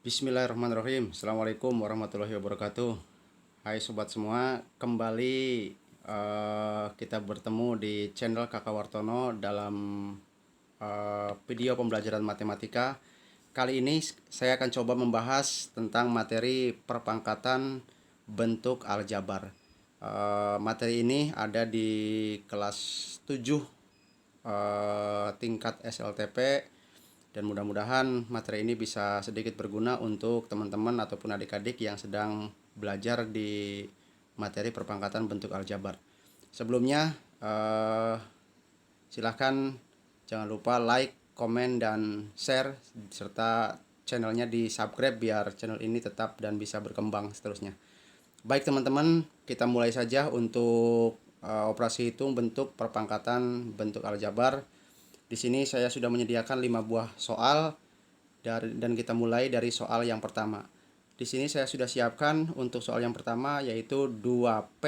Bismillahirrahmanirrahim. Assalamualaikum warahmatullahi wabarakatuh. Hai sobat semua, kembali kita bertemu di channel Kakak Wartono dalam video pembelajaran matematika. Kali ini saya akan coba membahas tentang materi perpangkatan bentuk aljabar. Materi ini ada di kelas 7 tingkat SLTP. Dan mudah-mudahan materi ini bisa sedikit berguna untuk teman-teman ataupun adik-adik yang sedang belajar di materi perpangkatan bentuk aljabar. Sebelumnya silahkan jangan lupa like, komen, dan share serta channelnya di subscribe biar channel ini tetap dan bisa berkembang seterusnya. Baik teman-teman, kita mulai saja untuk operasi hitung bentuk perpangkatan bentuk aljabar. Di sini saya sudah menyediakan 5 buah soal dan kita mulai dari soal yang pertama. Di sini saya sudah siapkan untuk soal yang pertama yaitu 2P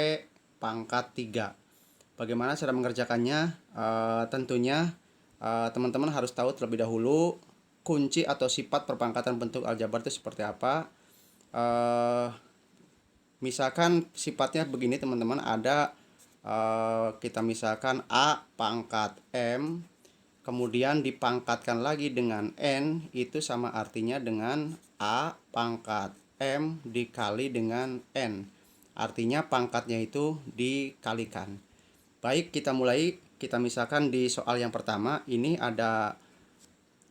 pangkat 3. Bagaimana cara mengerjakannya? Tentunya teman-teman harus tahu terlebih dahulu kunci atau sifat perpangkatan bentuk aljabar itu seperti apa. Misalkan sifatnya begini teman-teman, ada kita misalkan A pangkat M, kemudian dipangkatkan lagi dengan N, itu sama artinya dengan A pangkat M dikali dengan N. Artinya pangkatnya itu dikalikan. Baik, kita mulai. Kita misalkan di soal yang pertama, ini ada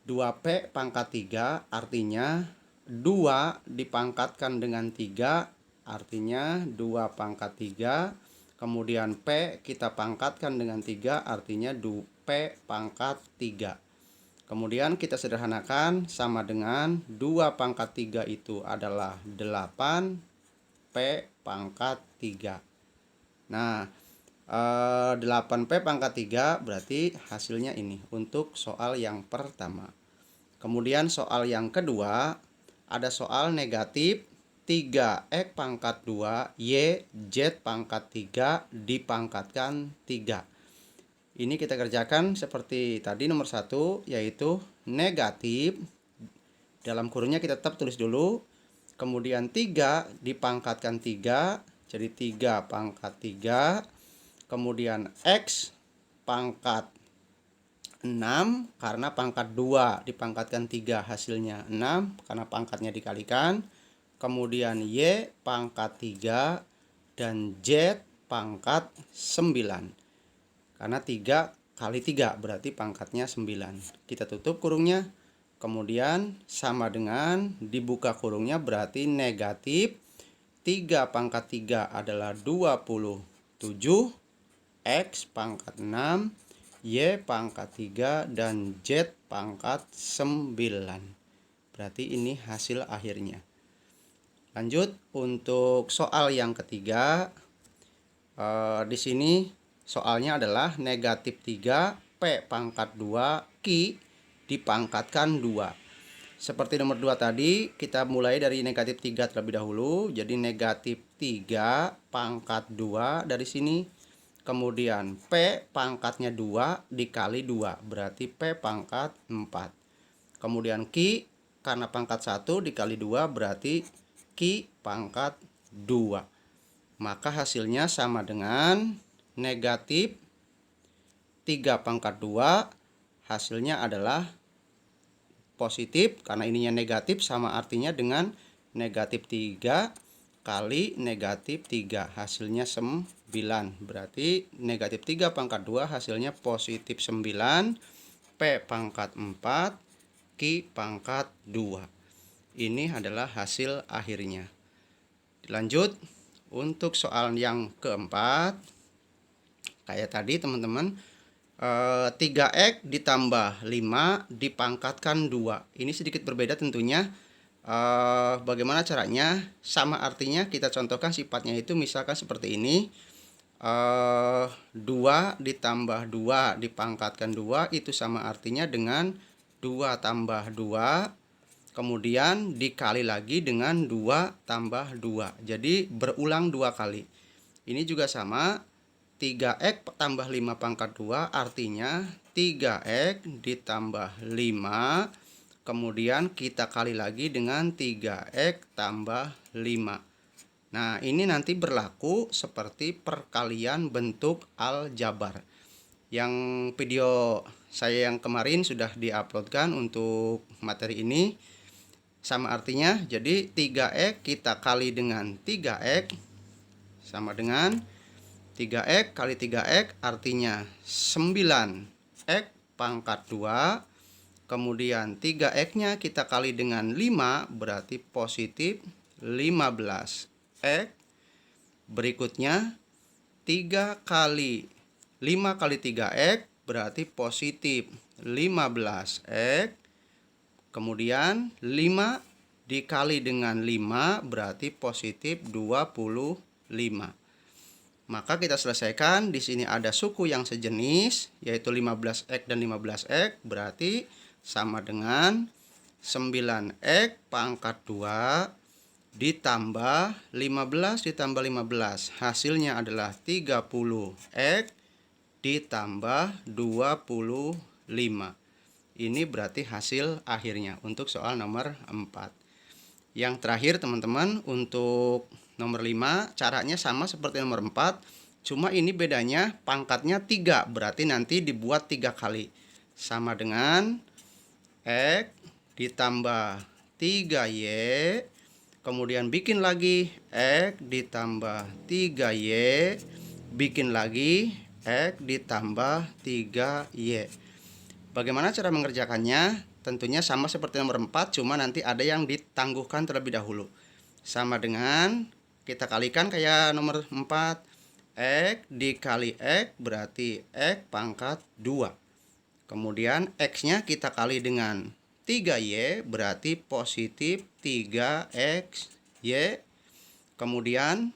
2P pangkat 3, artinya 2 dipangkatkan dengan 3, artinya 2 pangkat 3. Kemudian P kita pangkatkan dengan 3, artinya P pangkat 3. Kemudian kita sederhanakan sama dengan 2 pangkat 3 itu adalah 8 P pangkat 3. Nah, 8P pangkat 3 berarti hasilnya ini untuk soal yang pertama. Kemudian soal yang kedua, ada soal negatif 3X pangkat 2 Y Z pangkat 3 dipangkatkan 3. Ini kita kerjakan seperti tadi nomor 1, yaitu negatif, dalam kurungnya kita tetap tulis dulu, kemudian 3 dipangkatkan 3, jadi 3 pangkat 3, kemudian X pangkat 6, karena pangkat 2 dipangkatkan 3 hasilnya 6, karena pangkatnya dikalikan, kemudian Y pangkat 3, dan Z pangkat 9. Karena 3 kali 3 berarti pangkatnya 9. Kita tutup kurungnya. Kemudian sama dengan dibuka kurungnya berarti negatif 3 pangkat 3 adalah 27. X pangkat 6. Y pangkat 3. Dan Z pangkat 9. Berarti ini hasil akhirnya. Lanjut untuk soal yang ketiga. Di sini soalnya adalah negatif 3 P pangkat 2 Q dipangkatkan 2. Seperti nomor 2 tadi, kita mulai dari negatif 3 terlebih dahulu. Jadi negatif 3 pangkat 2 dari sini. Kemudian P pangkatnya 2 dikali 2, berarti P pangkat 4. Kemudian Q, karena pangkat 1 dikali 2 berarti Q pangkat 2. Maka hasilnya sama dengan negatif 3 pangkat 2, hasilnya adalah positif, karena ininya negatif sama artinya dengan negatif 3 kali negatif 3, hasilnya 9. Berarti negatif 3 pangkat 2 hasilnya positif 9, P pangkat 4, Q pangkat 2. Ini adalah hasil akhirnya. Lanjut untuk soal yang keempat. Kayak tadi teman-teman, 3X ditambah 5 dipangkatkan 2. Ini sedikit berbeda tentunya. Bagaimana caranya? Sama artinya, kita contohkan sifatnya itu misalkan seperti ini. 2 ditambah 2 dipangkatkan 2 itu sama artinya dengan 2 tambah 2. Kemudian dikali lagi dengan 2 tambah 2. Jadi berulang 2 kali. Ini juga sama. 3X tambah 5 pangkat 2 artinya 3X ditambah 5 kemudian kita kali lagi dengan 3x tambah 5. Nah, ini nanti berlaku seperti perkalian bentuk aljabar. Yang video saya yang kemarin sudah diuploadkan untuk materi ini. Sama artinya, jadi 3x kita kali dengan 3x sama dengan 3x kali 3x artinya 9x pangkat 2. Kemudian 3x-nya kita kali dengan 5 berarti positif 15x. Berikutnya 5 kali 3x berarti positif 15x. Kemudian 5 dikali dengan 5 berarti positif 25. Maka kita selesaikan. Di sini ada suku yang sejenis yaitu 15x dan 15x berarti sama dengan 9x pangkat 2 ditambah 15 ditambah 15. Hasilnya adalah 30x ditambah 25. Ini berarti hasil akhirnya untuk soal nomor 4. Yang terakhir teman-teman, untuk nomor 5 caranya sama seperti nomor 4. Cuma ini bedanya pangkatnya 3. Berarti nanti dibuat 3 kali. Sama dengan X ditambah 3Y, kemudian bikin lagi X ditambah 3Y, bikin lagi X ditambah 3Y. Bagaimana cara mengerjakannya? Tentunya sama seperti nomor 4, cuma nanti ada yang ditangguhkan terlebih dahulu. Sama dengan kita kalikan kayak nomor 4, X dikali X berarti X pangkat 2. Kemudian X-nya kita kali dengan 3Y berarti positif 3XY. Kemudian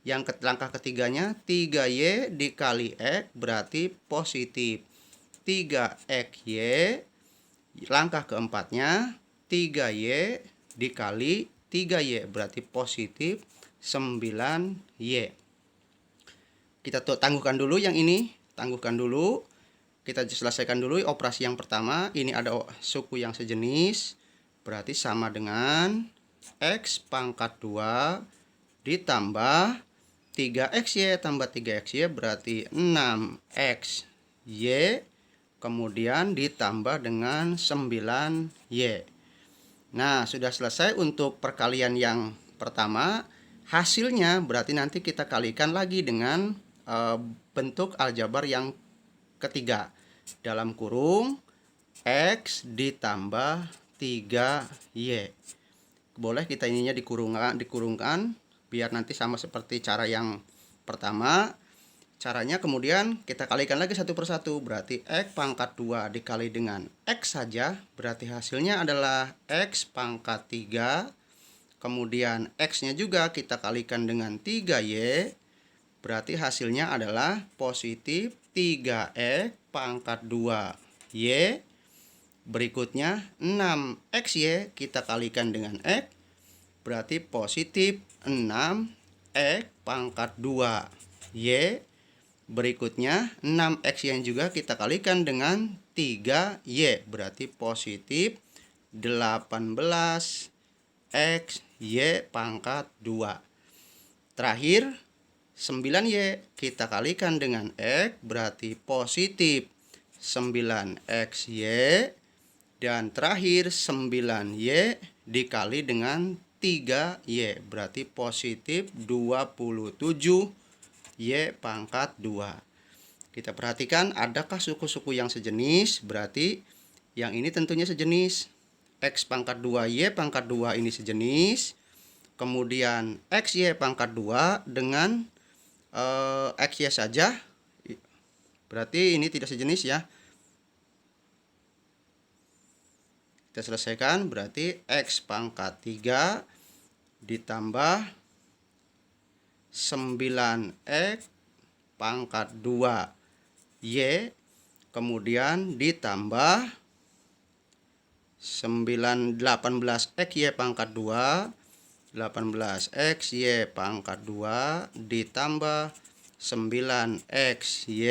yang langkah ketiganya 3Y dikali X berarti positif 3XY. Langkah keempatnya 3Y dikali 3Y berarti positif 9Y. Kita tangguhkan dulu yang ini, tangguhkan dulu. Kita selesaikan dulu operasi yang pertama. Ini ada suku yang sejenis, berarti sama dengan X pangkat 2 ditambah 3XY tambah 3XY berarti 6XY. Kemudian ditambah dengan 9Y. Nah, sudah selesai untuk perkalian yang pertama. Hasilnya berarti nanti kita kalikan lagi dengan bentuk aljabar yang ketiga, dalam kurung X ditambah 3Y. Boleh kita ininya dikurungkan biar nanti sama seperti cara yang pertama. Caranya kemudian kita kalikan lagi satu persatu, berarti X pangkat 2 dikali dengan X saja berarti hasilnya adalah X pangkat 3. Kemudian X-nya juga kita kalikan dengan 3Y berarti hasilnya adalah positif 3X pangkat 2Y. Berikutnya 6XY kita kalikan dengan X berarti positif 6X pangkat 2Y. Berikutnya 6XY juga kita kalikan dengan 3Y berarti positif 18XY pangkat 2. Terakhir 9Y kita kalikan dengan X berarti positif 9XY. Dan terakhir 9Y dikali dengan 3Y berarti positif 27Y pangkat 2. Kita perhatikan adakah suku-suku yang sejenis, berarti yang ini tentunya sejenis. X pangkat 2Y pangkat 2 ini sejenis. Kemudian XY pangkat 2 dengan XY saja, berarti ini tidak sejenis ya. Kita selesaikan, berarti X pangkat 3 ditambah 9X pangkat 2Y kemudian ditambah 18XY pangkat 2, 18XY pangkat 2 ditambah 9XY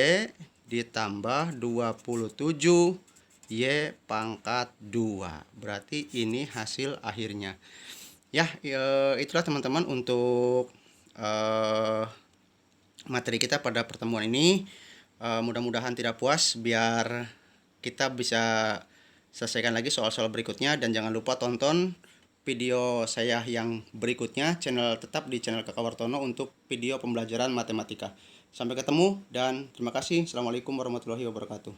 ditambah 27Y Y pangkat 2. Berarti ini hasil akhirnya. Ya, itulah teman-teman untuk materi kita pada pertemuan ini. Mudah-mudahan tidak puas, biar kita bisa selesaikan lagi soal-soal berikutnya. Dan jangan lupa tonton video saya yang berikutnya, tetap di channel Kakak Wartono untuk video pembelajaran matematika. Sampai ketemu dan terima kasih. Assalamualaikum warahmatullahi wabarakatuh.